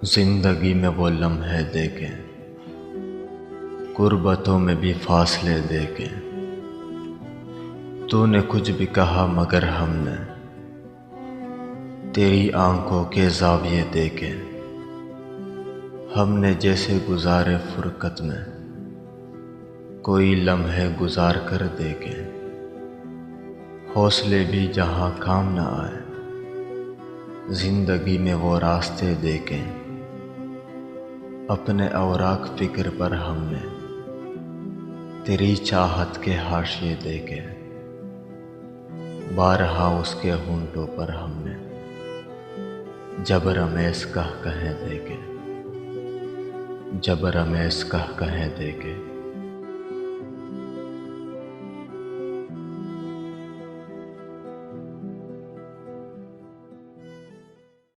जिंदगी में वो लम्हे देके, गुर्बतों में भी फासले देके, तूने कुछ भी कहा मगर हमने तेरी आंखों के ज़ाविये देखे। हमने जैसे गुजारे फुरकत में कोई लम्हे गुजार कर देके, हौसले भी जहां काम न आए जिंदगी में वो रास्ते देके। अपने औराक फिक्र पर हमने तेरी चाहत के हाशिए देके, बारहा उसके होंठों पर हमने जब रमेश कह कहें देके, जब रमेश कह कहें देके।